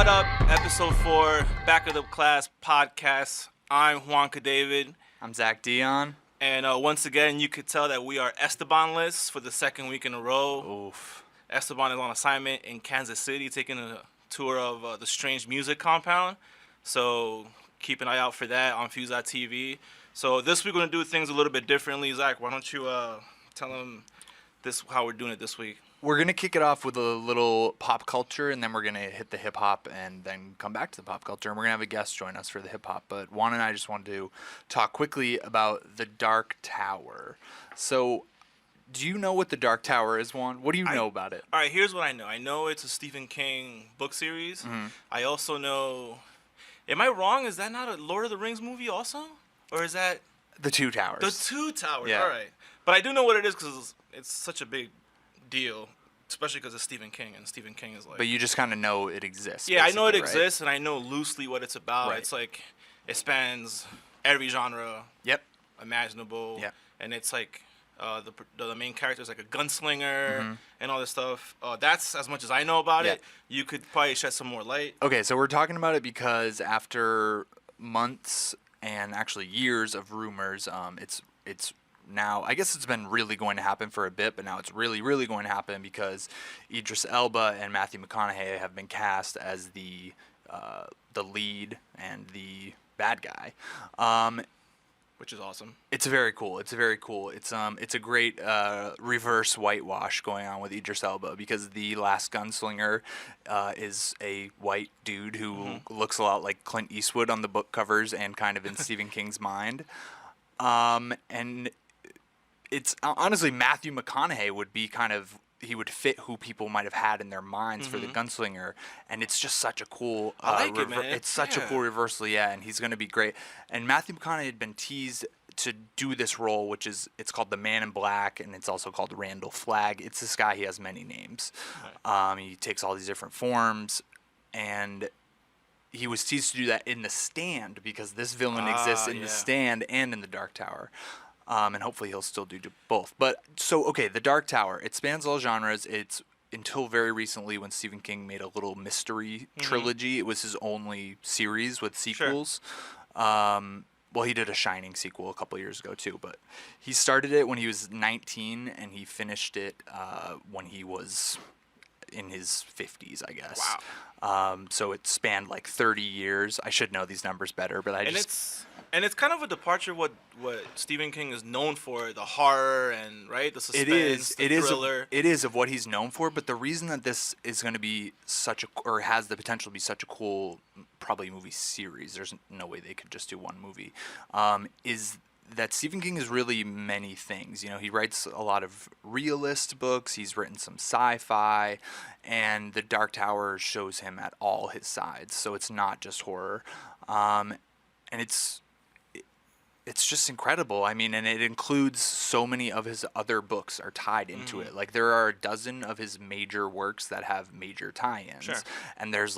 What up? Episode 4, Back of the Class podcast. I'm Juan Cadavid. I'm Zach Dionne. And once again, you could tell that we are Esteban-less for the second week in a row. Oof. Esteban is on assignment in Kansas City, taking a tour of the Strange Music Compound. So keep an eye out for that on Fuse.tv. So this week we're going to do things a little bit differently. Zach, why don't you tell them how we're doing it this week? We're going to kick it off with a little pop culture, and then we're going to hit the hip-hop and then come back to the pop culture. And we're going to have a guest join us for the hip-hop. But Juan and I just wanted to talk quickly about The Dark Tower. So do you know what The Dark Tower is, Juan? What do you know about it? All right, here's what I know. I know it's a Stephen King book series. Mm-hmm. I also know... Am I wrong? Is that not a Lord of the Rings movie also? Or is that... The Two Towers. The Two Towers, yeah. All right. But I do know what it is because it's such a big deal, especially because it's Stephen King, and Stephen King is like... But you just kind of know it exists. Yeah, I know it right? exists, and I know loosely what it's about. Right. It's like, it spans every genre Yep. imaginable. Yep. And it's like, the main character is like a gunslinger and all this stuff. That's as much as I know about it. You could probably shed some more light. Okay, so we're talking about it because after months and actually years of rumors, it's now, I guess it's been really going to happen for a bit, but now it's really, really going to happen because Idris Elba and Matthew McConaughey have been cast as the lead and the bad guy. Which is awesome. It's very cool. It's a great reverse whitewash going on with Idris Elba because the last gunslinger is a white dude who looks a lot like Clint Eastwood on the book covers and kind of in Stephen King's mind. And it's honestly Matthew McConaughey would be he would fit who people might have had in their minds for the gunslinger, and it's just such a cool. I like it, man. It's such a cool reversal, and he's going to be great. And Matthew McConaughey had been teased to do this role, it's called the Man in Black, and it's also called Randall Flagg. It's this guy; he has many names. Right. He takes all these different forms, and he was teased to do that in The Stand because this villain exists in The Stand and in The Dark Tower. And hopefully he'll still do both. But so, okay, The Dark Tower, it spans all genres. It's until very recently when Stephen King made a little mystery trilogy. It was his only series with sequels. Sure. Well, he did a Shining sequel a couple years ago too, but he started it when he was 19 and he finished it when he was in his 50s, I guess. Wow. So it spanned like 30 years. I should know these numbers better, but it's kind of a departure what Stephen King is known for, the horror and the suspense, the thriller. It is of what he's known for, but the reason that this is going to be or has the potential to be such a cool probably movie series, there's no way they could just do one movie, is that Stephen King is really many things. You know, he writes a lot of realist books, he's written some sci-fi, and The Dark Tower shows him at all his sides, so it's not just horror. And it's just incredible. I mean, and it includes so many of his other books are tied into it. Like, there are a dozen of his major works that have major tie-ins. Sure. And there's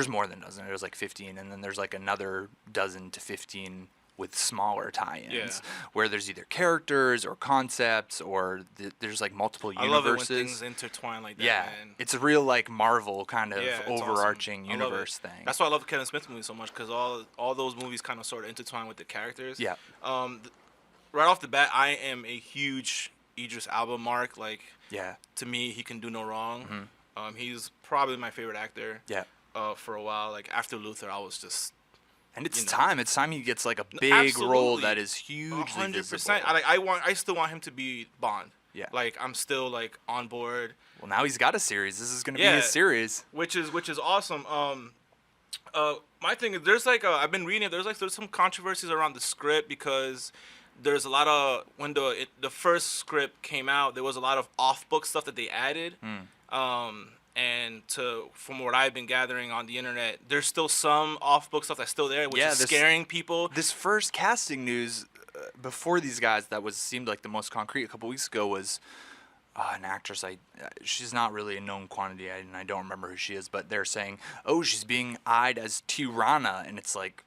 more than a dozen. There's like 15, and then there's like another dozen to 15 with smaller tie-ins, where there's either characters or concepts or there's like multiple universes. I love it when things intertwine like that. Yeah, man. It's a real like Marvel kind of overarching awesome. universe thing. That's why I love the Kevin Smith movies so much, because all those movies kind of sort of intertwine with the characters. Yeah. Right off the bat, I am a huge Idris Elba mark. Like, to me, he can do no wrong. He's probably my favorite actor. Yeah. For a while, like after Luther, I was just. And it's time. It's time he gets like a big role that is hugely 100%. Visible. I still want him to be Bond. Yeah. Like, I'm still like on board. Well, now he's got a series. This is gonna be his series. Which is awesome. My thing is, there's like I've been reading it. There's some controversies around the script because there's a lot of when the first script came out, there was a lot of off-book stuff that they added. And from what I've been gathering on the internet, there's still some off-book stuff that's still there, which is scaring people. This first casting news before these guys that seemed like the most concrete a couple weeks ago was an actress. She's not really a known quantity, and I don't remember who she is, but they're saying, oh, she's being eyed as Tirana, and it's like,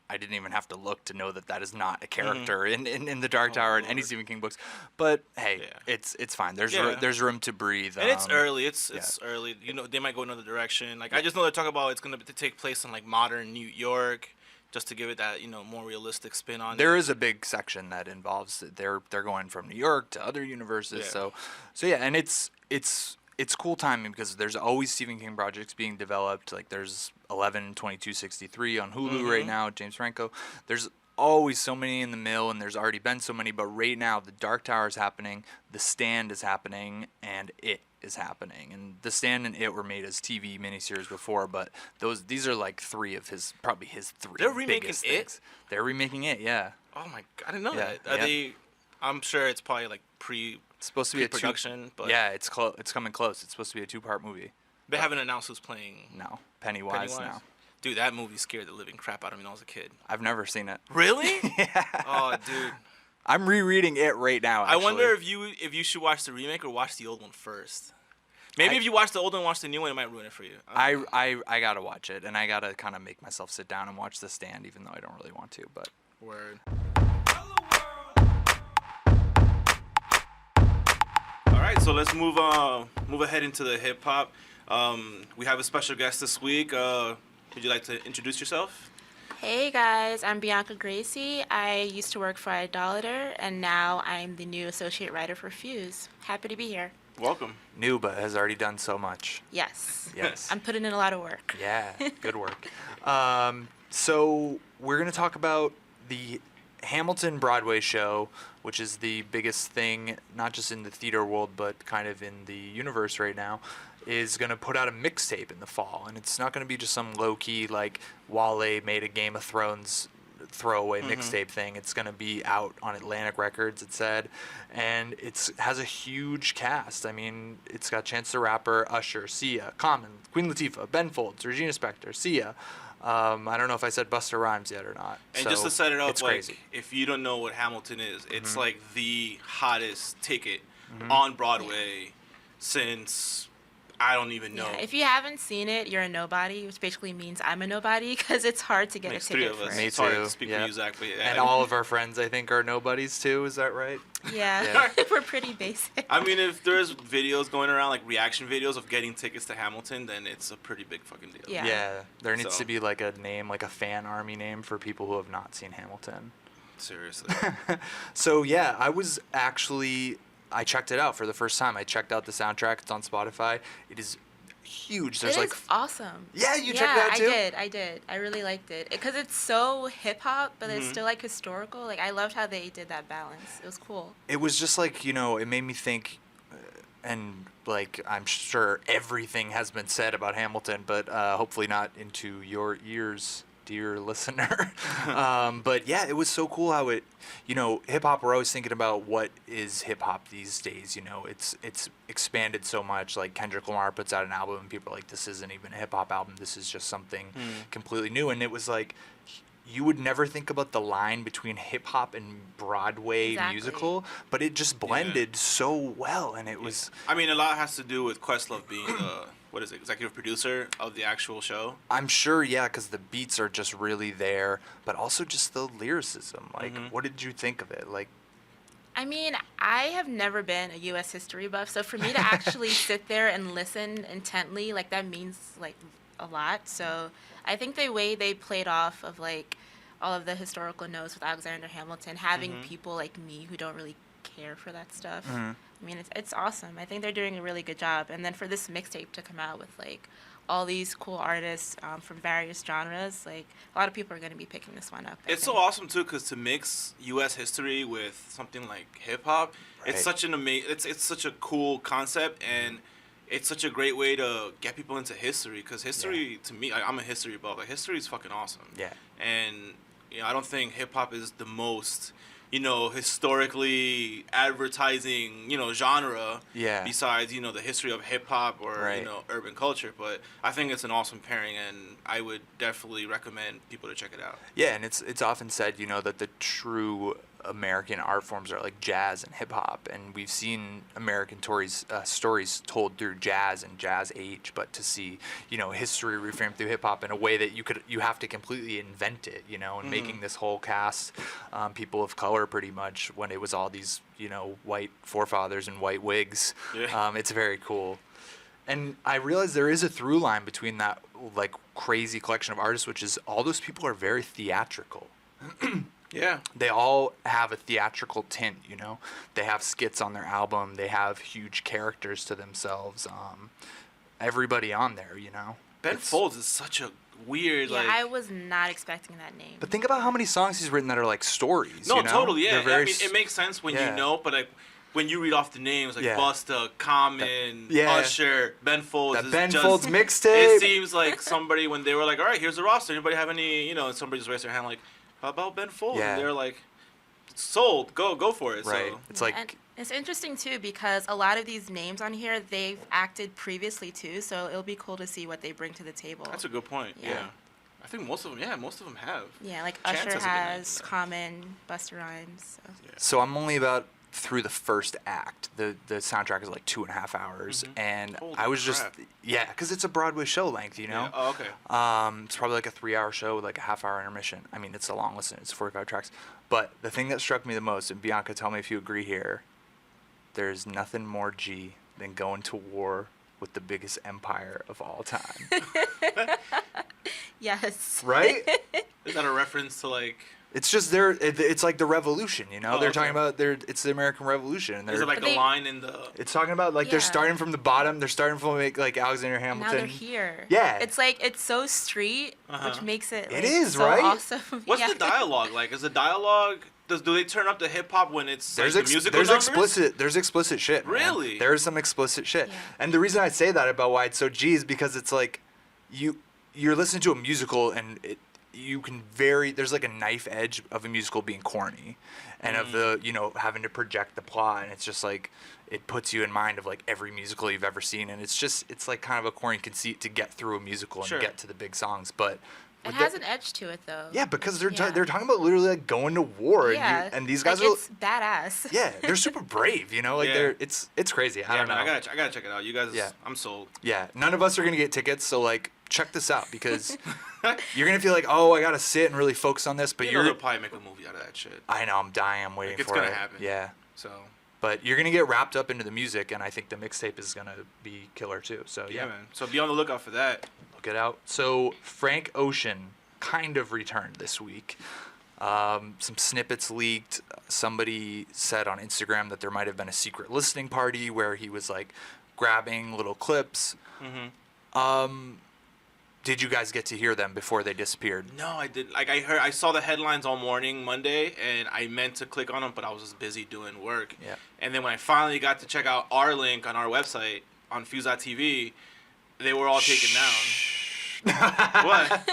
I didn't even have to look to know that is not a character in the Dark Tower in any Stephen King books. But hey, it's fine. There's room to breathe. And it's early. It's early. You know, they might go another direction. Like I just know they're talking about it's gonna take place in like modern New York, just to give it that more realistic spin on it. There is a big section that involves they're going from New York to other universes. So yeah, and it's cool timing because there's always Stephen King projects being developed. Like there's 11/22/63 on Hulu right now, James Franco. There's always so many in the mill, and there's already been so many. But right now, The Dark Tower is happening, The Stand is happening, and It is happening. And The Stand and It were made as TV miniseries before, but these are like three probably his three. They're remaking biggest It. things. They're remaking It, yeah. Oh my god, I didn't know that. Are they? I'm sure it's probably like It's supposed to be production, but yeah, it's coming close. It's supposed to be a 2-part movie. They haven't announced who's playing. No, Pennywise now. Dude, that movie scared the living crap out of me when I was a kid. I've never seen it. Really? Yeah. Oh, dude. I'm rereading it right now. Actually. I wonder if you should watch the remake or watch the old one first. Maybe if you watch the old one and watch the new one, it might ruin it for you. I gotta watch it, and I gotta kind of make myself sit down and watch The Stand, even though I don't really want to. But word. All right, so let's move ahead into the hip hop. We have a special guest this week. Would you like to introduce yourself? Hey guys, I'm Bianca Gracie. I used to work for Idolater, and now I'm the new associate writer for Fuse. Happy to be here. Welcome. New, but has already done so much. Yes. Yes. I'm putting in a lot of work. Yeah, good work. So we're gonna talk about the Hamilton Broadway show, which is the biggest thing, not just in the theater world, but kind of in the universe right now, is going to put out a mixtape in the fall. And it's not going to be just some low-key, like, Wale made a Game of Thrones throwaway mixtape thing. It's going to be out on Atlantic Records, it said. And it has a huge cast. I mean, it's got Chance the Rapper, Usher, Sia, Common, Queen Latifah, Ben Folds, Regina Spektor, Sia. I don't know if I said Busta Rhymes yet or not. And so just to set it up, it's like, crazy. If you don't know what Hamilton is, it's like the hottest ticket on Broadway since I don't even know. Yeah, if you haven't seen it, you're a nobody, which basically means I'm a nobody because it's hard to get Makes a ticket three of for us. it. Me Sorry too. to speak Yeah. for you, Zach, but yeah. And all of our friends, I think, are nobodies too. Is that right? Yeah, we're pretty basic. I mean, if there's videos going around, like reaction videos of getting tickets to Hamilton, then it's a pretty big fucking deal. Yeah. Yeah. There needs So- to be like a name, like a fan army name for people who have not seen Hamilton. Seriously. So yeah, I checked it out for the first time. I checked out the soundtrack. It's on Spotify. It is huge. There's It like is awesome. Yeah, you checked it out too? I did. I really liked it because it's so hip hop, but it's still like historical. Like I loved how they did that balance. It was cool. it was just like, it made me think, and like I'm sure everything has been said about Hamilton, but hopefully not into your ears, dear listener. But yeah, it was so cool how it, hip hop, we're always thinking about what is hip hop these days. It's expanded so much. Like Kendrick Lamar puts out an album and people are like, this isn't even a hip hop album. This is just something completely new. And it was like, you would never think about the line between hip hop and Broadway musical, but it just blended so well. And it was, I mean, a lot has to do with Questlove being the, executive producer of the actual show. I'm sure, yeah, because the beats are just really there, but also just the lyricism. Like, what did you think of it? Like, I mean, I have never been a U.S. history buff, so for me to actually sit there and listen intently, like that means like a lot. So I think the way they played off of like all of the historical notes with Alexander Hamilton, having people like me who don't really care for that stuff. I mean, it's awesome. I think they're doing a really good job. And then for this mixtape to come out with like all these cool artists from various genres, like a lot of people are going to be picking this one up. I It's so think. awesome too, because to mix U.S. history with something like hip hop, it's Right. such an it's such a cool concept, and it's such a great way to get people into history. Because history, to me, I'm a history buff. Like history is fucking awesome. yeah. And I don't think hip hop is the most historically advertising, genre. Yeah. Besides, the history of hip hop or Right. urban culture, but I think it's an awesome pairing, and I would definitely recommend people to check it out. Yeah, and it's often said, that the true American art forms are like jazz and hip hop, and we've seen American stories told through jazz and jazz age, but to see, you know, history reframed through hip hop in a way that you have to completely invent it, you know, and making this whole cast people of color pretty much when it was all these, you know, white forefathers and white wigs. Yeah. It's very cool. And I realize there is a through line between that like crazy collection of artists, which is all those people are very theatrical. Yeah. They all have a theatrical tint, you know. They have skits on their album. They have huge characters to themselves. Everybody on there, you know. Ben Folds is such a weird, Yeah, like... I was not expecting that name. But think about how many songs he's written that are like stories. No, you know? totally, yeah. They're very I mean, it makes sense when yeah. you know, but like when you read off the names, like Yeah. Busta, Common, yeah. Usher, Ben Folds. that is Ben just, Folds mixtape. It seems like somebody, when they were like, all right, here's the roster. Anybody have any, you know, and somebody just raised their hand like, how about Ben Folds? Yeah. And they're like, sold, go for it. Right. So. It's like And it's interesting too because a lot of these names on here they've acted previously too, so it'll be cool to see what they bring to the table. That's a good point. Yeah. Yeah. I think most of them have. Yeah, like Chance Usher has a good name, has yeah. Common, Busta Rhymes. So. Yeah. So I'm only about through the first act. The soundtrack is like 2.5 hours, and Holy I was crap. because it's a Broadway show length, you know. Yeah. Oh, okay. It's probably like a 3-hour show with like a half-hour intermission. I mean, it's a long listen. It's 45 tracks. But the thing that struck me the most, and Bianca, tell me if you agree here, there's nothing more G than going to war with the biggest empire of all time. Yes. Right? Is that a reference to like? It's just it's like the revolution, you know. Oh, they're okay. talking about it's the American Revolution. And Is it like But a they- line in the? it's talking about like they're Yeah. starting from the bottom. They're starting from like Alexander Now Hamilton. they're here. Yeah. It's like it's so street, Uh-huh. which makes it. It Like, is, so right? Awesome. What's Yeah. the dialogue like? Is the dialogue? Do they turn up the hip hop when it's There's like the musical numbers? explicit shit. Man. Really? There's some explicit shit. Yeah. And the reason I say that about why it's so G is because it's like you're listening to a musical and you can there's like a knife edge of a musical being corny and of the, you know, having to project the plot, and it's just like it puts you in mind of like every musical you've ever seen, and it's like kind of a corny conceit to get through a musical and Sure. get to the big songs, but It with has the- an edge to it though. yeah, because they're Yeah. they're talking about literally like going to war, Yeah. and these guys like, are it's badass. yeah, they're super brave, you know, like Yeah. it's crazy. I Yeah, don't know. man, I gotta check it out. You guys, Yeah. I'm sold. Yeah, none of us are gonna get tickets, so like check this out because you're gonna feel like, oh, I gotta sit and really focus on this, but You know you're. they'll probably make a movie out of that shit. I know, I'm dying, I'm waiting Like, it's for gonna it. happen. Yeah, So but you're gonna get wrapped up into the music, and I think the mixtape is gonna be killer too. So yeah, yeah, man. So be on the lookout for that. look it out. So Frank Ocean kind of returned this week. Some snippets leaked. Somebody said on Instagram that there might have been a secret listening party where he was like grabbing little clips. Did you guys get to hear them before they disappeared? No, I didn't. Like I saw the headlines all morning Monday, and I meant to click on them, but I was just busy doing work. Yeah. And then when I finally got to check out our link on our website on Fuse.tv, they were all taken down. What?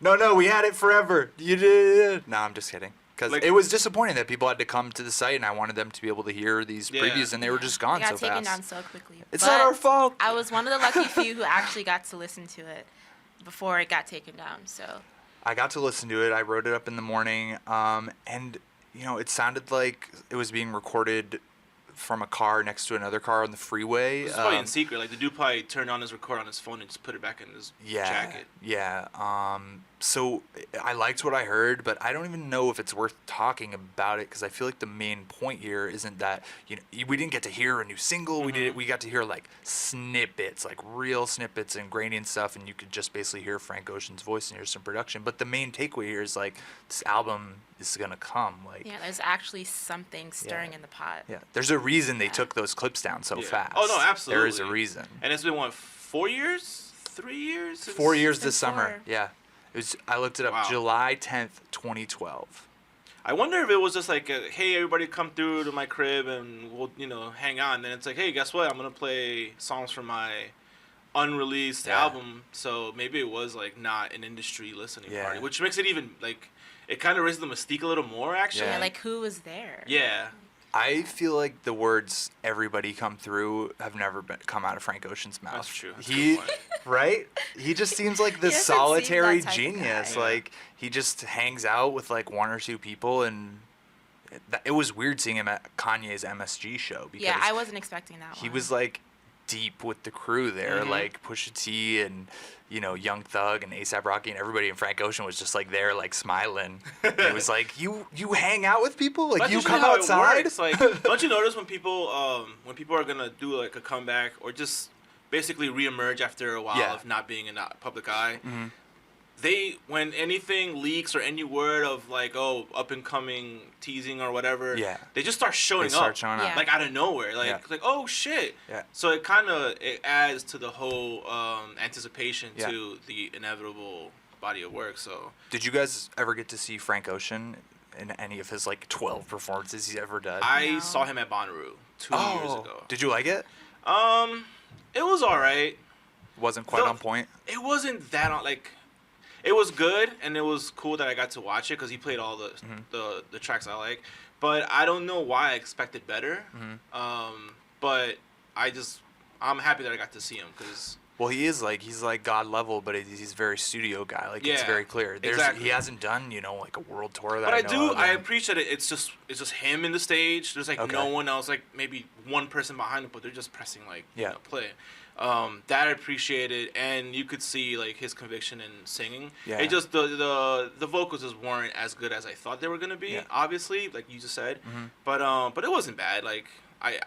No, we had it forever. You did. No, I'm just kidding. Because Like- it was disappointing that people had to come to the site, and I wanted them to be able to hear these Yeah. previews, and they were just gone It got so taken fast. down so quickly. It's But not our fault. I was one of the lucky few who actually got to listen to it before it got taken down. So I got to listen to it. I wrote it up in the morning, and you know, it sounded like it was being recorded from a car next to another car on the freeway. This is probably in secret. Like the dude probably turned on his record on his phone and just put it back in his jacket. Yeah. So I liked what I heard, but I don't even know if it's worth talking about it because I feel like the main point here isn't that, you know, we didn't get to hear a new single. We got to hear like snippets, like real snippets and grainy and stuff, and you could just basically hear Frank Ocean's voice and hear some production. But the main takeaway here is like this album is gonna come. Like yeah, there's actually something stirring in the pot. yeah, there's a reason they Yeah. took those clips down so Yeah. fast. Oh no, absolutely. There is a reason. And it's been what, 4 years, 3 years? Since- 4 years Since this summer. 4. Yeah. It was. I looked it up. Wow. July 10th, 2012. I wonder if it was just like, hey, everybody come through to my crib and we'll, you know, hang on. Then it's like, hey, guess what? I'm gonna play songs from my unreleased Yeah. album. So maybe it was like not an industry listening Yeah. party, which makes it even like it kind of raises the mystique a little more actually. Yeah, like who was there? Yeah. I feel like the words "everybody come through" have never come out of Frank Ocean's mouth. That's true. That's a He good point. Right? He just seems like this doesn't seem solitary that type of genius. guy. Like he just hangs out with like one or two people, and it was weird seeing him at Kanye's MSG show because Yeah, I wasn't expecting that he one. was like deep with the crew there, Mhm. like Pusha T and Young Thug and A$AP Rocky and everybody, and Frank Ocean was just like there, like smiling. It was like you hang out with people, like That's you usually come how it outside. works. Like, don't you notice when people are gonna do like a comeback or just basically reemerge after a while Yeah. of not being in the public eye? Mhm. When anything leaks or any word of like up and coming teasing or whatever, Yeah. they just start showing They start up, showing up. up. like out of nowhere, like Yeah. like oh shit. Yeah. So it adds to the whole anticipation Yeah. to the inevitable body of work. So Did you guys ever get to see Frank Ocean in any of his like 12 performances he's ever done? I No. saw him at Bonnaroo 2 years ago. Did you like it? It was all right. Wasn't quite The- on point. It wasn't that on like. It was good, and it was cool that I got to watch it because he played all the tracks I like. But I don't know why I expected better. But I'm happy that I got to see him because Well, he's like God level, but he's very studio guy. Like it's Yeah, very clear. exactly. He hasn't done like a world tour that. But I know of, I and- appreciate it. It's just him in the stage. There's like Okay. no one else, like maybe one person behind him, but they're just pressing Yeah. play. That I appreciated, and you could see like his conviction in singing. Yeah. It just the vocals just weren't as good as I thought they were gonna be. Yeah. Obviously, like you just said, Mhm. but it wasn't bad. Like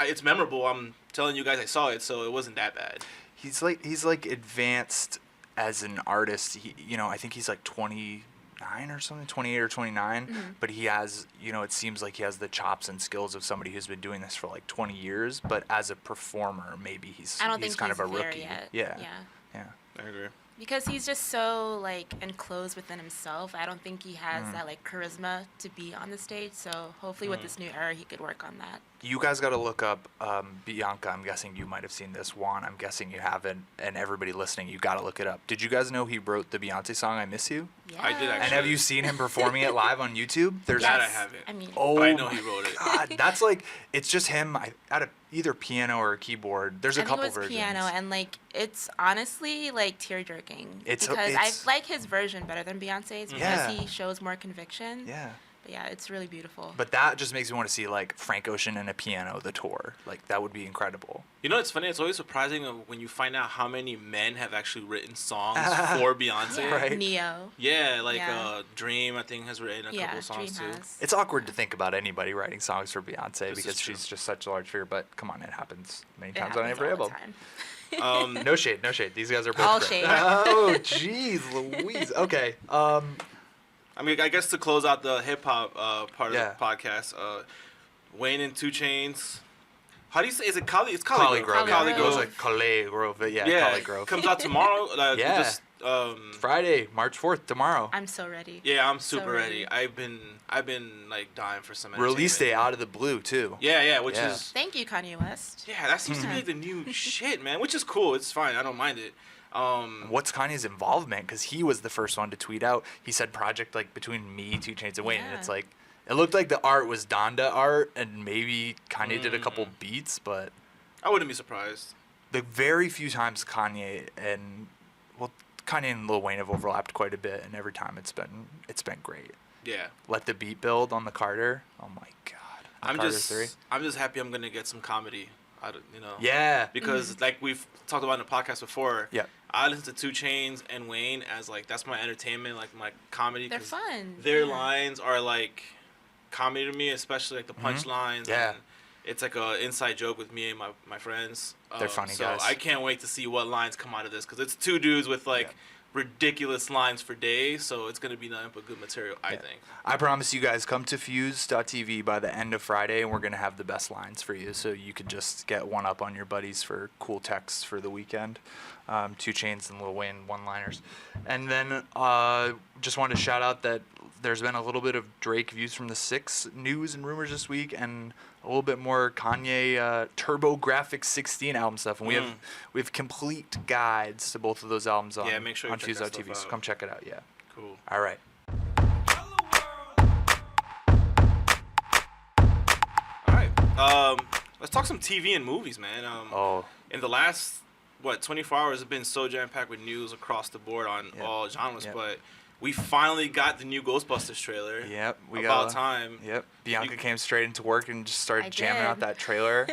it's memorable. I'm telling you guys, I saw it, so it wasn't that bad. He's like advanced as an artist. I think he's like 29 or something, 28 or 29. Mm-hmm. But he has, it seems like he has the chops and skills of somebody who's been doing this for like 20 years. But as a performer, maybe he's I don't he's think kind he's of a there rookie. yet. Yeah. Yeah. Yeah. I agree. Because he's just so like enclosed within himself. I don't think he has that like charisma to be on the stage. So hopefully with this new era, he could work on that. You guys got to look up Bianca. I'm guessing you might have seen this. Juan, I'm guessing you haven't. And everybody listening, you got to look it up. Did you guys know he wrote the Beyonce song "I Miss You"? Yeah. I did And actually. have you seen him performing it live on YouTube? There's That I Yes. haven't. I mean, Oh, But I know my he wrote it. God, that's like it's just him at either piano or a keyboard. There's a I think couple it was versions. piano, and like it's honestly like tear jerking It's- because it's- I like his version better than Beyonce's because Yeah. he shows more conviction. Yeah. But yeah, it's really beautiful. But that just makes me want to see like Frank Ocean and a piano, the tour. Like that would be incredible. You know, it's funny. It's always surprising when you find out how many men have actually written songs for Beyonce. yeah, Right. Neo. Yeah, like Yeah. Dream, I think, has written a Yeah, couple songs Dream too. has. It's awkward to think about anybody writing songs for Beyonce This because is true. she's just such a large figure. But come on, it happens many It times on happens every all the album. time. No shade, no shade. These guys are both All great. shade. Oh, jeez, Louise. Okay. I mean, I guess to close out the hip hop part Yeah. of the podcast, Wayne and 2 Chainz. How do you say? Is it Collie? It's Collie Grove. Collie Yeah, it Grove. was like Collie Grove. But yeah, Yeah, Collie Grove. comes out tomorrow. Like, Yeah. Just, Friday, March 4th, tomorrow. I'm so ready. yeah, I'm So super ready. ready. I've been like dying for some Release day entertainment. out of the blue too. Yeah, which Yeah. is Thank you, Kanye West. yeah, that seems to be like the new shit, man. Which is cool. It's fine. I don't mind it. What's Kanye's involvement? Because he was the first one to tweet out. He said project like between me, 2 Chainz, and Wayne, and Yeah. it's like it looked like the art was Donda art, and maybe Kanye did a couple beats, but I wouldn't be surprised. the very few times Kanye and Lil Wayne have overlapped quite a bit, and every time it's been great. Yeah. Let the beat build on the Carter. Oh my God. On Carter 3. I'm just happy I'm gonna get some comedy out of Yeah. because like we've talked about in the podcast before. Yeah. I listen to 2 Chainz and Wayne as like that's my entertainment, like my comedy. They're 'cause fun. Their Yeah. lines are like comedy to me, especially like the punchlines. Yeah. And it's like a inside joke with me and my friends. They're funny so guys. I can't wait to see what lines come out of this because it's 2 dudes with like ridiculous lines for days. So it's gonna be nothing but good material, I think. I promise you guys, come to fuse.tv by the end of Friday, and we're going to have the best lines for you, so you could just get one up on your buddies for cool texts for the weekend. 2 Chainz and Lil Wayne one-liners. And then just wanted to shout out that there's been a little bit of Drake Views from the Six news and rumors this week, and a little bit more Kanye TurboGrafx 16 album stuff. And we have complete guides to both of those albums on, Yeah, make sure you on check that fuse.tv, stuff so out. come check it out, yeah. Cool. All right. All right. Let's talk some TV and movies, man. Oh, In the last 24 hours have been so jam packed with news across the board on all genres, Yep. but we finally got the new Ghostbusters trailer. Yep, we about got time. Yep, Bianca came straight into work and just started jamming out that trailer.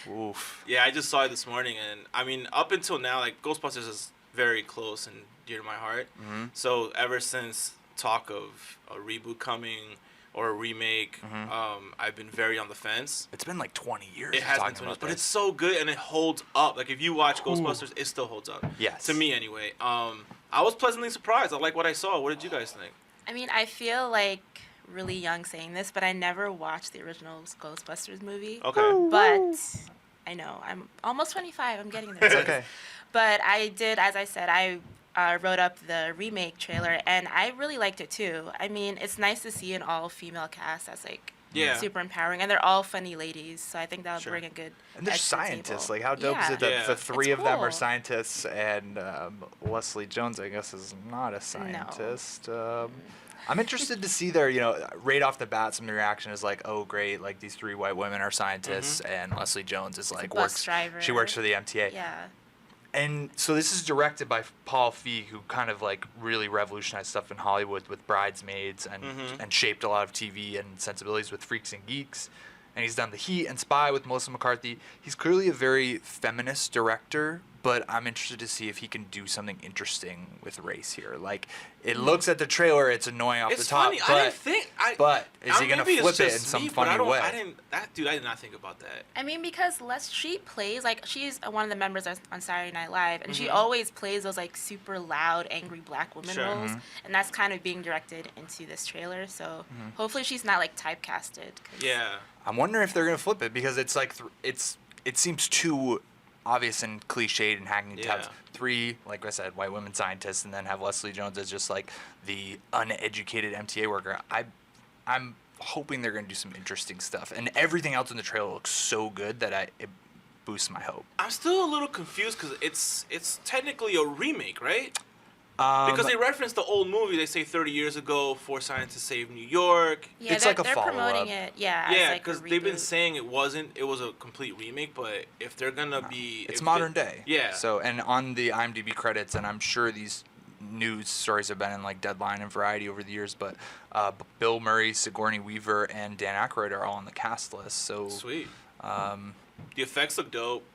Oof. Yeah, I just saw it this morning, and I mean, up until now, like Ghostbusters is very close and dear to my heart. Mm-hmm. So ever since talk of a reboot coming or a remake, I've been very on the fence. It's been like 20 years. It has been 20 years, but it's so good and it holds up. Like if you watch Ghostbusters, it still holds up. Yes. To me, anyway. I was pleasantly surprised. I like what I saw. What did you guys think? I mean, I feel like really young saying this, but I never watched the original Ghostbusters movie. Okay. But I know I'm almost 25. I'm getting there. It's okay. But I did, as I said, I wrote up the remake trailer, and I really liked it too. I mean, it's nice to see an all-female cast that's like super empowering, and they're all funny ladies, so I think that'll bring a good. And they're edge to the scientists. table. Like, how dope is it that Yeah. the three It's of them are cool. scientists, and Leslie Jones, I guess, is not a scientist. I'm interested to see their, right off the bat, some of the reaction is like, oh, great, like these three white women are scientists, and Leslie Jones is like bus driver. She works for the MTA. Yeah. And so this is directed by Paul Feig, who kind of like really revolutionized stuff in Hollywood with Bridesmaids and shaped a lot of TV and sensibilities with Freaks and Geeks. And he's done The Heat and Spy with Melissa McCarthy. He's clearly a very feminist director, but I'm interested to see if he can do something interesting with race here. Like, it looks at the trailer, it's annoying off It's the top. funny. I didn't think. But is he gonna maybe it's flip it in just some me, but funny way? I did not think about that. I mean, because she plays, like, she's one of the members on Saturday Night Live, and Mm-hmm. she always plays those, like, super loud, angry black woman Sure. roles, and that's kind of being directed into this trailer, so hopefully she's not, like, typecasted. 'Cause Yeah. I'm wondering if they're gonna flip it because it's like it seems too obvious and cliched and hackneyed to have Yeah. three, like I said, white women scientists, and then have Leslie Jones as just like the uneducated MTA worker. I'm hoping they're gonna do some interesting stuff, and everything else in the trailer looks so good that it boosts my hope. I'm still a little confused because it's technically a remake, right? Because they reference the old movie. They say 30 years ago, four scientists saved New York. Yeah, It's they're, like a they're promoting follow-up. it, as, Yeah, like, a because they've been reboot. saying it wasn't. It was a complete remake. But if they're gonna be, It's if modern they- day. Yeah. So, and on the IMDb credits, and I'm sure these news stories have been in like Deadline and Variety over the years, but Bill Murray, Sigourney Weaver, and Dan Aykroyd are all on the cast list. So, Sweet. The effects look dope.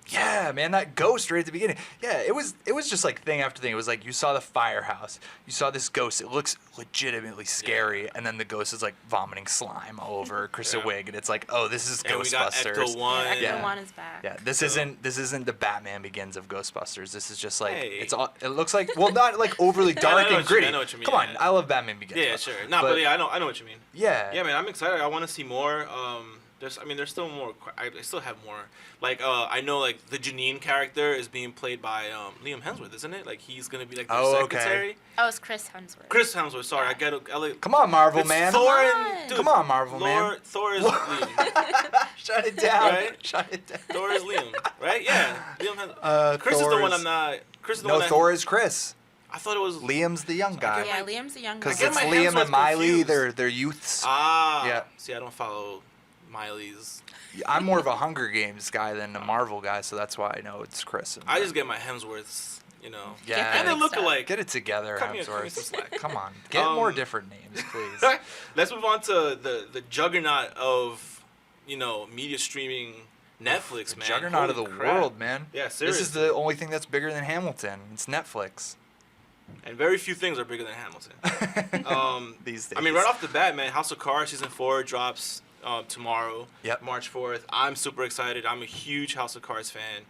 yeah, man, that ghost right at the beginning. Yeah, it was just like thing after thing. It was like you saw the firehouse, you saw this ghost. It looks legitimately scary, and then the ghost is like vomiting slime all over Krista Yeah. Wiig, and it's like, oh, this is And we got Ghostbusters. Ecto 1. Ecto Yeah. 1 is back. Yeah, this isn't the Batman Begins of Ghostbusters. This is just like Hey. it looks like, well, not like overly dark know and what you gritty. mean, I know what you mean, Come on, yeah. I love Batman Begins. Yeah, though. sure. No, but yeah, I know what you mean. Yeah. Yeah, man, I'm excited. I want to see more. There's still more. I still have more. Like, I know, like, the Janine character is being played by Liam Hemsworth, isn't it? Like, he's gonna be like the Oh, okay. secretary. Oh, it's Chris Hemsworth. Chris Hemsworth. Sorry, Yeah. Come on, Marvel It's man. Thor Come and on. dude, Come on, Marvel man. Thor is Liam. Shut it down. Right? Shut it down. Thor is Liam, right? Yeah. Liam Hemsworth. Chris is the Thor one I'm not. Chris is the No, one that. Thor is Chris. I thought it was. Liam's the young guy. Yeah, Liam's the young Because guy. it's my Liam Hemsworth and Miley. confused. They're youths. Ah. Yeah. See, I don't follow Miley's. I'm more of a Hunger Games guy than a Marvel guy, so that's why I know it's Chris. I just get my Hemsworths, you know. Yeah. And they look Mixed up. alike. Get it together, Cut me some Hemsworth. slack. Come on, get more different names, please. Let's move on to the juggernaut of, media streaming, Netflix, The man. juggernaut of the Holy crap. world, man. Yeah, This seriously. is the only thing that's bigger than Hamilton. It's Netflix. And very few things are bigger than Hamilton. These days. I mean, right off the bat, man, House of Cards season 4 drops tomorrow, Yep. March 4th. I'm super excited. I'm a huge House of Cards fan.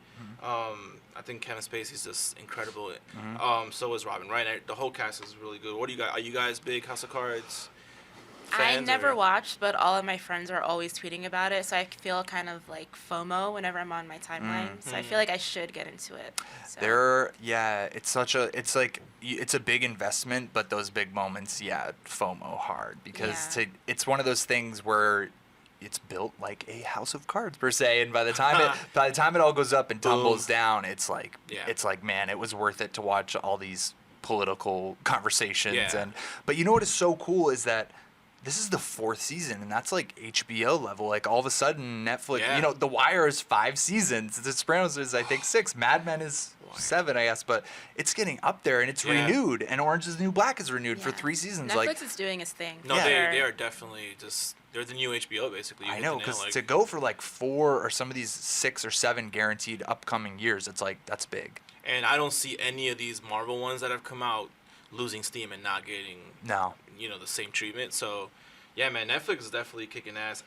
Mm-hmm. I think Kevin Spacey's just incredible. So is Robin Wright. The whole cast is really good. What do you guys? Are you guys big House of Cards I fans, never or- watched, but all of my friends are always tweeting about it, so I feel kind of like FOMO whenever I'm on my timeline. So I feel like I should get into it. So. It's a big investment, but those big moments, FOMO hard because Yeah. it's one of those things where it's built like a house of cards per se, and by the time it all goes up and tumbles down, it's like man, it was worth it to watch all these political conversations. Yeah. But you know what is so cool is that this is the 4th season, and that's like HBO level. Like all of a sudden, Netflix. Yeah. You know, The Wire is 5 seasons. The Sopranos is I think 6. Mad Men is 7, I guess. But it's getting up there, and it's renewed. And Orange Is the New Black is renewed for 3 seasons. Netflix is doing its thing. No, they are definitely just. They're the new HBO, basically. I know, because to go for like 4 or some of these 6 or 7 guaranteed upcoming years, it's like that's big. And I don't see any of these Marvel ones that have come out losing steam and not getting the same treatment. So yeah, man, Netflix is definitely kicking ass.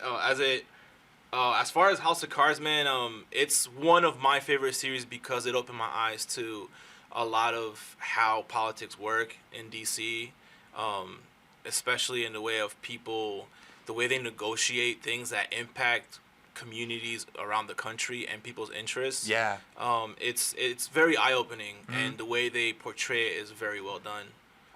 As far as House of Cards, man, it's one of my favorite series because it opened my eyes to a lot of how politics work in DC, especially in the way of people, the way they negotiate things that impact communities around the country and people's interests. Yeah. It's very eye-opening, and the way they portray it is very well done.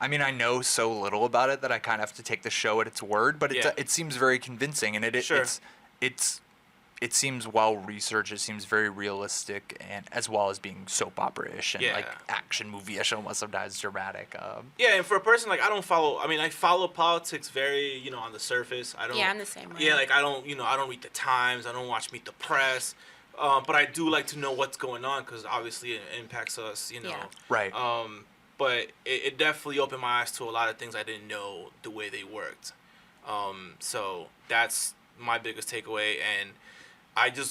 I mean, I know so little about it that I kind of have to take the show at its word, but it seems very convincing, and it seems well researched. It seems very realistic, and as well as being soap opera-ish and like action movie-ish, almost sometimes dramatic. Yeah, and for a person like I follow politics very on the surface. I don't. Yeah, I'm the same way. Yeah, like I don't read the Times. I don't watch Meet the Press. But I do like to know what's going on because obviously it impacts us. Yeah. Right. But it definitely opened my eyes to a lot of things I didn't know the way they worked. So that's my biggest takeaway. And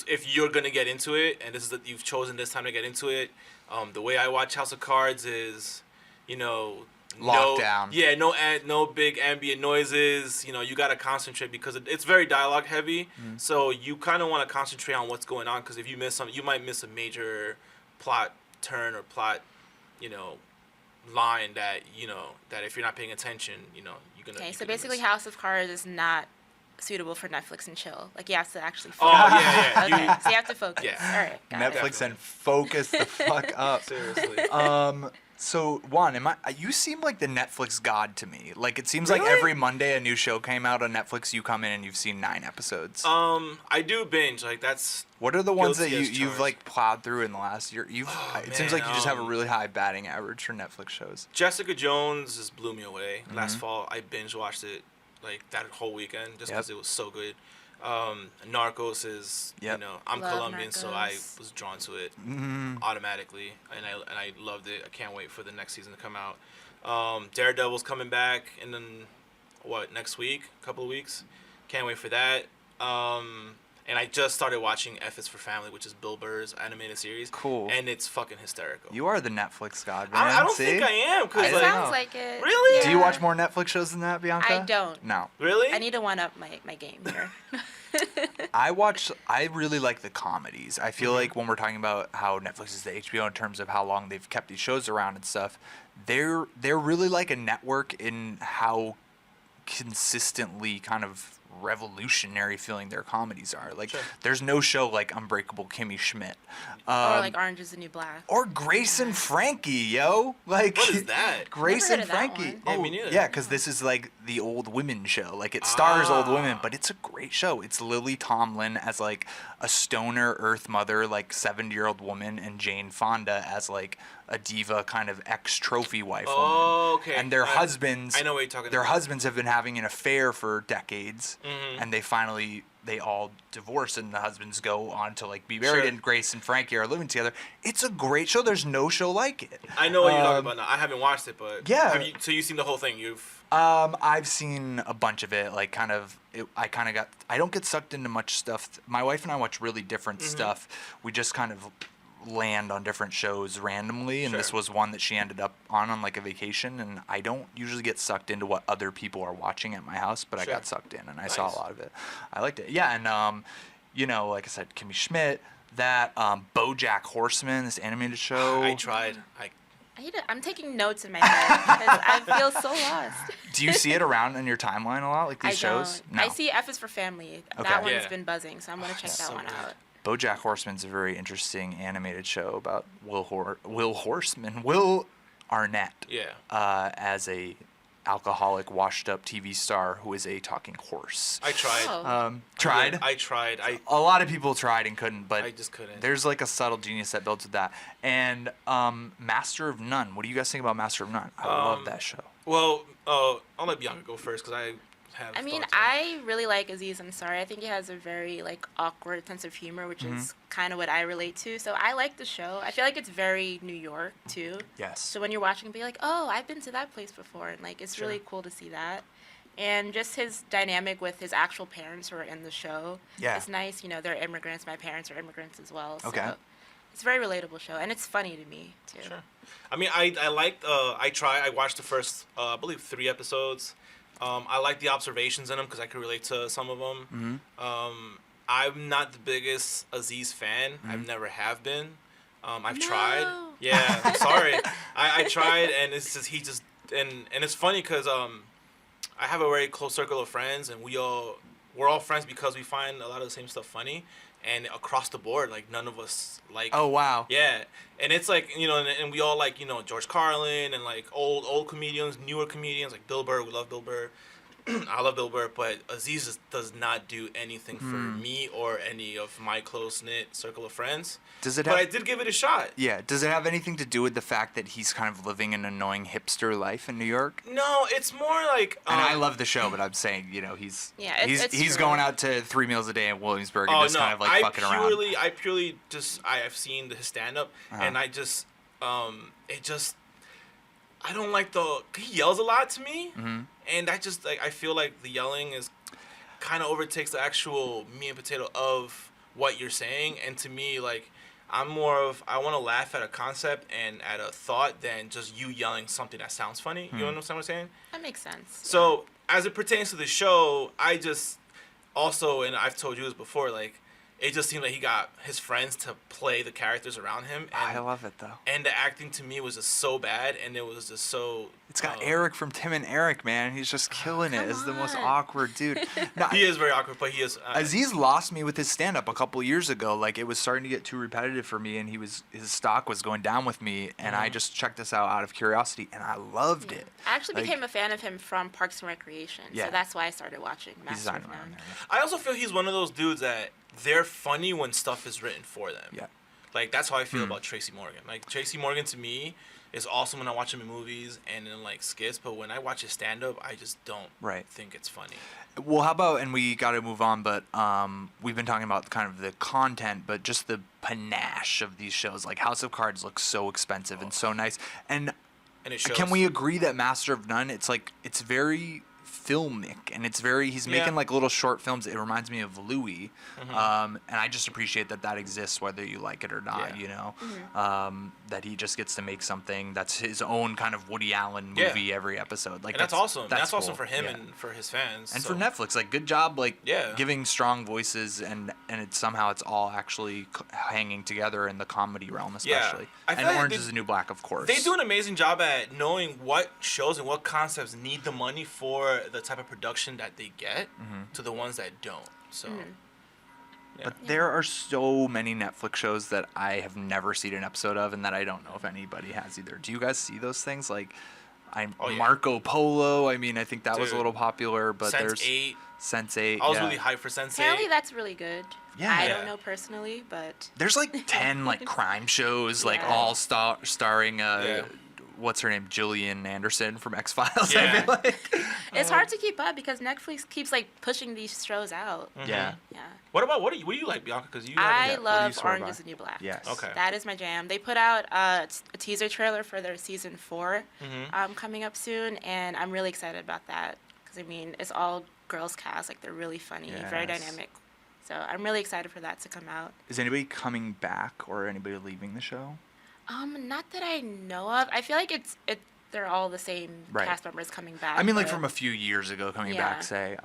if you're going to get into it, and you've chosen this time to get into it, the way I watch House of Cards is, lockdown. No big ambient noises. You got to concentrate because it's very dialogue heavy. So you kind of want to concentrate on what's going on because if you miss something, you might miss a major plot turn or plot, line that that if you're not paying attention, you're gonna. Okay, so basically, House of Cards is not suitable for Netflix and chill. Like you have to actually focus. Oh yeah. Okay, so you have to focus. Yeah. All right. Got Netflix and focus the fuck up. Seriously. So Juan, you seem like the Netflix god to me. Like it seems like every Monday a new show came out on Netflix. You come in and you've seen 9 episodes. I do binge. Like that's. What are the ones that you've like plowed through in the last year? It seems like you just have a really high batting average for Netflix shows. Jessica Jones just blew me away. Last fall, I binge watched it like that whole weekend just because it was so good. Narcos is I'm Love Colombian, Narcos. so I was drawn to it automatically, and I loved it. I can't wait for the next season to come out. Daredevil's coming back in next week, a couple of weeks. Can't wait for that. And I just started watching F is for Family, which is Bill Burr's animated series. Cool. And it's fucking hysterical. You are the Netflix god, man. I don't think I am. It sounds like it. Really? Yeah. Do you watch more Netflix shows than that, Bianca? I don't. No. Really? I need to one up my game here. I really like the comedies. I feel like when we're talking about how Netflix is the HBO in terms of how long they've kept these shows around and stuff, they're really like a network in how consistently kind of revolutionary feeling their comedies are. Like there's no show like Unbreakable Kimmy Schmidt. Or like Orange Is the New Black. Or Grace and Frankie, yo. Like What is that? Grace Never and heard of that Frankie. one. Yeah, me neither. Yeah, because this is like the old women show. Like it stars old women, but it's a great show. It's Lily Tomlin as like a stoner Earth mother, like 70-year-old woman, and Jane Fonda as like a diva kind of ex-trophy wife woman. Oh, okay. And their husbands. I know what you're talking Their about. husbands have been having an affair for decades, and they all divorce, and the husbands go on to like be married, and Grace and Frankie are living together. It's a great show. There's no show like it. I know what you're talking about now. I haven't watched it, but Yeah. So you've seen the whole thing? I've seen a bunch of it. Like I don't get sucked into much stuff. My wife and I watch really different stuff. We just kind of land on different shows randomly, and this was one that she ended up on like a vacation, and I don't usually get sucked into what other people are watching at my house, but I got sucked in and I saw a lot of it. I liked it. Yeah, and like I said, Kimmy Schmidt, that Bojack Horseman, this animated show. I tried. I'm taking notes in my head because I feel so lost. Do you see it around in your timeline a lot, like these shows? No. I see F is for Family. Okay. That one's been buzzing, so I'm going to check that one good. out. Bojack Horseman's a very interesting animated show about Will Arnett. Yeah. As a alcoholic, washed-up TV star who is a talking horse. I tried. Oh. Tried? I tried. A lot of people tried and couldn't, but I just couldn't. There's like a subtle genius that builds with that. And Master of None. What do you guys think about Master of None? I love that show. Well, I'll let Bianca go first because have. I mean, thoughts on. I really like Aziz Ansari. I think he has a very like awkward sense of humor, which is kind of what I relate to. So I like the show. I feel like it's very New York too. Yes. So when you're watching, be like, oh, I've been to that place before, and like it's really cool to see that. And just his dynamic with his actual parents who are in the show. Yeah. It's nice. You know, they're immigrants. My parents are immigrants as well. So Okay. it's a very relatable show, and it's funny to me too. Sure. I mean, I liked. I watched the first, I believe, 3 episodes. I like the observations in them because I could relate to some of them. I'm not the biggest Aziz fan. I've never have been. I've tried. Yeah, I'm sorry. I tried, and it's just and it's funny because I have a very close circle of friends, and we're all friends because we find a lot of the same stuff funny, and across the board, like none of us like. Oh wow. Yeah, and it's like, you know, and we all like, you know, George Carlin and like old comedians, newer comedians like Bill Burr. We love Bill Burr. I love Bill Burr, but Aziz just does not do anything for me or any of my close knit circle of friends. Does it But have? I did give it a shot. Yeah. Does it have anything to do with the fact that he's kind of living an annoying hipster life in New York? No, it's more like. And I love the show, but I'm saying, you know, he's it's he's true. going out to 3 meals a day in Williamsburg and just kind of like fucking around. I purely just I've seen his stand up and I just it just I don't like he yells a lot to me and I just like I feel like the yelling is kind of overtakes the actual meat and potato of what you're saying, and to me like I'm more of I want to laugh at a concept and at a thought than just you yelling something that sounds funny. You understand what I'm saying? That makes sense. So as it pertains to the show, I just also, and I've told you this before, like it just seemed like he got his friends to play the characters around him. And, I love it though. And the acting to me was just so bad, and it was just so. It's got Eric from Tim and Eric, man. He's just killing it as the most on. awkward dude. No, He is very awkward, but he is. Aziz lost me with his stand-up a couple years ago. Like it was starting to get too repetitive for me, and his stock was going down with me. And I just checked this out of curiosity, and I loved it. I actually Like- became a fan of him from Parks and Recreation, Yeah. so that's why I started watching He's Master on of around None. there. I also feel he's one of those dudes that they're funny when stuff is written for them. Yeah. Like that's how I feel about Tracy Morgan. Like Tracy Morgan to me is awesome when I watch him in movies and in like skits, but when I watch his stand up, I just don't think it's funny. Well, how about, and we got to move on, but we've been talking about kind of the content, but just the panache of these shows. Like House of Cards looks so expensive and so nice. And And it shows. can we agree that Master of None, it's like, it's very filmic, and it's very, he's making like little short films. It reminds me of Louis, and I just appreciate that exists whether you like it or not. You know, that he just gets to make something that's his own kind of Woody Allen movie every episode. Like and that's awesome. That's cool. awesome for him Yeah. and for his fans. And so. for Netflix, like good job, like Yeah. giving strong voices, and it's somehow it's all actually hanging together in the comedy realm, especially. I feel And like Orange they- is the New Black, of course. They do an amazing job at knowing what shows and what concepts need the money for the type of production that they get to the ones that don't. So, yeah. But there are so many Netflix shows that I have never seen an episode of, and that I don't know if anybody has either. Do you guys see those things? Like, Marco Polo. I mean, I think that was a Dude. little popular, but there's Sense8. Sense8. I was yeah. really hyped for Sense8. Apparently, that's really good. Yeah. I Yeah. don't know personally, but There's like 10 like crime shows, like Yeah. all starring what's her name, Gillian Anderson from X-Files. Yeah. I feel like. it's hard to keep up because Netflix keeps like pushing these shows out. Yeah. Yeah. What do you like, Bianca? Because you. I haven't- love swear Orange by? is the New Black. Yes. Okay. That is my jam. They put out a teaser trailer for their season 4 Mm-hmm. coming up soon, and I'm really excited about that because I mean it's all girls cast, like they're really funny, very Yes. dynamic. So I'm really excited for that to come out. Is anybody coming back or anybody leaving the show? Not that I know of. I feel like they're all the same Right. cast members coming back. I mean, like but- from a few years ago coming Yeah. back, say.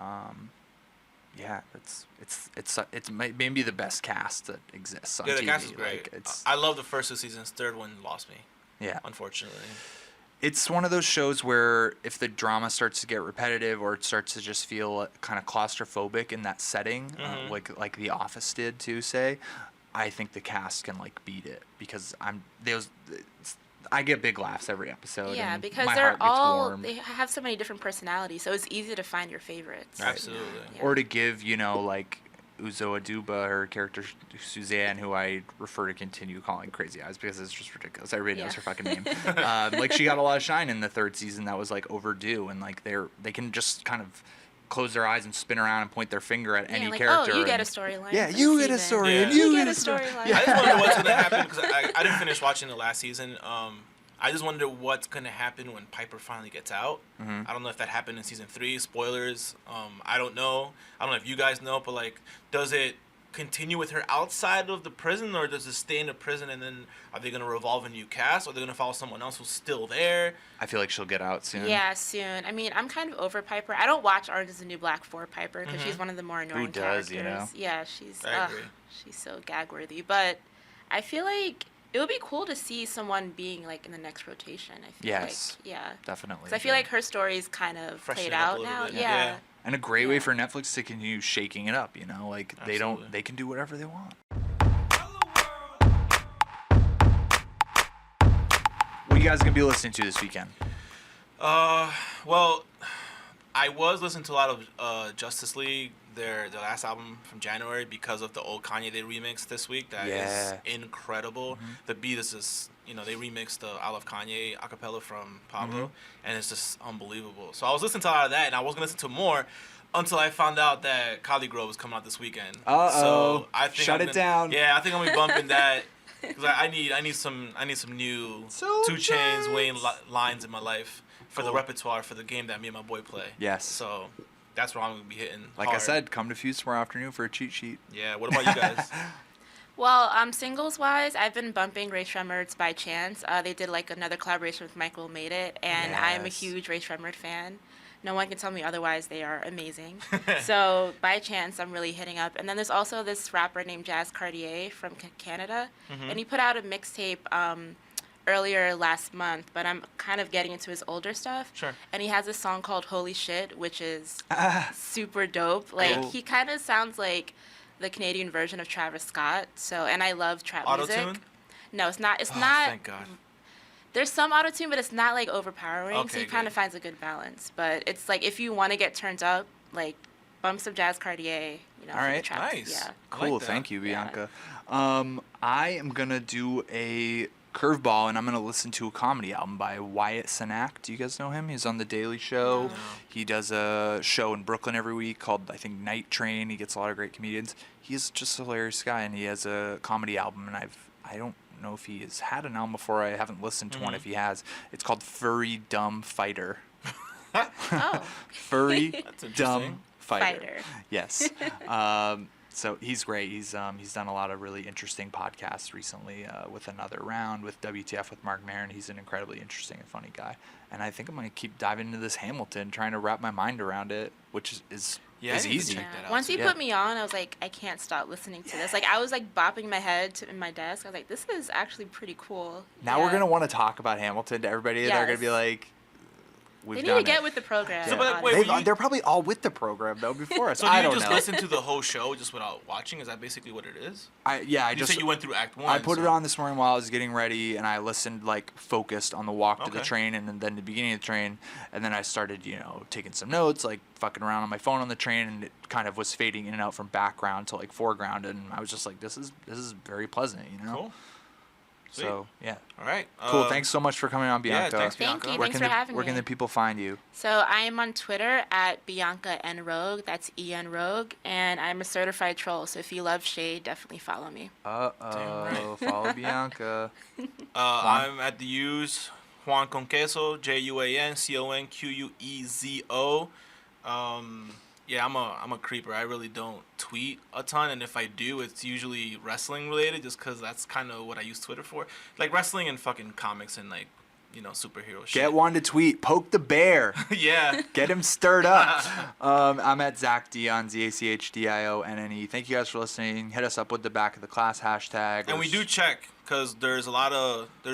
Yeah, it's maybe the best cast that exists on Yeah, the TV. cast is great. Like, it's I love the first 2 seasons. Third one lost me, yeah. unfortunately. It's one of those shows where if the drama starts to get repetitive or it starts to just feel kind of claustrophobic in that setting, like The Office did too, say, I think the cast can like beat it because I get big laughs every episode. Yeah, and because my they're heart gets all warm. they have so many different personalities, so it's easy to find your favorites. Absolutely. Yeah. Or to give, like Uzo Aduba, her character Suzanne, who I refer to continue calling Crazy Eyes because it's just ridiculous. Everybody knows her fucking name. Like she got a lot of shine in the 3rd season that was like overdue, and like they can just kind of close their eyes and spin around and point their finger at any like, character. Oh, you get a and- storyline. Yeah, for the you get a season. story, Yeah. and You you get get a a story. storyline. I just wonder what's gonna happen because I didn't finish watching the last season. I just wonder what's gonna happen when Piper finally gets out. I don't know if that happened in season 3. Spoilers. I don't know. I don't know if you guys know, but like, does it continue with her outside of the prison, or does it stay in the prison and then are they gonna revolve a new cast, or are they gonna follow someone else who's still there? I feel like she'll get out soon. Yeah, soon. I mean, I'm kind of over Piper. I don't watch Orange is the New Black for Piper because she's one of the more annoying does, characters. you know? Yeah, she's I agree. she's so gag worthy. But I feel like it would be cool to see someone being like in the next rotation. I feel Yes. like, yeah. Definitely. 'Cause I feel like her story's kind of Freshen played it up a out little now. bit, Yeah. And a great way Yeah. for Netflix to continue shaking it up, you know, like Absolutely. they can do whatever they want. What are you guys gonna be listening to this weekend? Well, I was listening to a lot of Justice League, their last album from January, because of the old Kanye they remixed this week. That is Yeah. incredible. The beat is just, they remixed the I Love Kanye acapella from Pablo, and it's just unbelievable. So I was listening to a lot of that, and I was gonna listen to more until I found out that Cali Grove was coming out this weekend. Uh-oh. So I think Shut I'm it gonna- down. Yeah, I think I'm gonna be bumping that. Cause I need some new So 2 Chainz nice. Wayne lines in my life for the Cool. repertoire for the game that me and my boy play. Yes. So that's where I'm gonna be hitting. Like I hard. said, come to Fuse tomorrow afternoon for a cheat sheet. Yeah. What about you guys? Well, singles wise, I've been bumping Ray Shremmerd's By Chance. They did like another collaboration with Michael Made It, and I'm a Yes. huge Ray Shremmerd fan. No one can tell me otherwise. They are amazing. So By Chance, I'm really hitting up. And then there's also this rapper named Jazz Cartier from Canada, and he put out a mixtape earlier last month. But I'm kind of getting into his older stuff. Sure. And he has a song called Holy Shit, which is super dope. Like Cool. he kind of sounds like the Canadian version of Travis Scott. So, and I love trap music. Auto-tune? No, it's not. It's Oh, not. thank God. There's some auto-tune, but it's not like overpowering. So Okay, he kind good. of finds a good balance. But it's like if you want to get turned up, like bumps of Jazz Cartier, All for the right. trap. Nice. Yeah. I like Cool, that. thank you, Yeah. Bianca. I am gonna do a curveball, and I'm gonna listen to a comedy album by Wyatt Cenac. Do you guys know him? He's on The Daily Show. No. He does a show in Brooklyn every week called, I think, Night Train. He gets a lot of great comedians. He's just a hilarious guy, and he has a comedy album, and I don't know if he has had an album before. I haven't listened to one. If he has, it's called Furry Dumb Fighter. Oh. Furry That's interesting. Dumb Fighter. Fighter. Yes. So he's great. He's done a lot of really interesting podcasts recently with Another Round, with WTF with Mark Maron. He's an incredibly interesting and funny guy. And I think I'm going to keep diving into this Hamilton, trying to wrap my mind around it, which is Yeah, I need to easy. check that out Once too. he Yeah. put me on, I was like, I can't stop listening to this. Like I was like bopping my head in my desk. I was like, this is actually pretty cool. Now we're going to want to talk about Hamilton to everybody. They're going to be Yes. like, we've They need done to get it. with the program. So, but, honestly. wait, They've- you- they're probably all with the program, though, before us. So do I you don't just know. listen to the whole show just without watching? Is that basically what it is? I You just said you went through Act 1. I put it so- on this morning while I was getting ready, and I listened like focused on the walk to the Okay. train, and then the beginning of the train, and then I started taking some notes, like fucking around on my phone on the train, and it kind of was fading in and out from background to like foreground, and I was just like, this is very pleasant, Cool. Sweet. So yeah, All right. cool. Thanks so much for coming on, Yeah, Bianca. thanks, Thank Bianca. you. Where Thanks can for having where can me. the people find you? So I am on Twitter at Bianca N Rogue. That's EN Rogue, and I'm a certified troll. So if you love shade, definitely follow me. Follow Bianca. I'm at the U's Juan con queso, JUANCONQUEZO. Yeah, I'm a creeper. I really don't tweet a ton, and if I do, it's usually wrestling related, just because that's kind of what I use Twitter for, like wrestling and fucking comics and like superhero shit. Get one to tweet. Poke the bear. Yeah. Get him stirred up. I'm at Zach Dionne, ZACHDIONNE. Thank you guys for listening. Hit us up with the back of the class hashtag. And we do check, because there's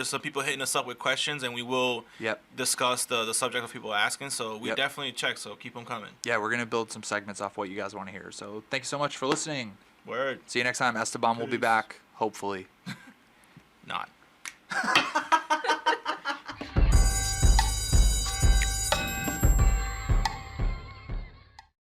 some people hitting us up with questions, and we will Yep. discuss the subject of people asking. So we Yep. definitely check. So keep them coming. Yeah, we're going to build some segments off what you guys want to hear. So thank you so much for listening. Word. See you next time. Esteban will be Peace. back, hopefully. Not.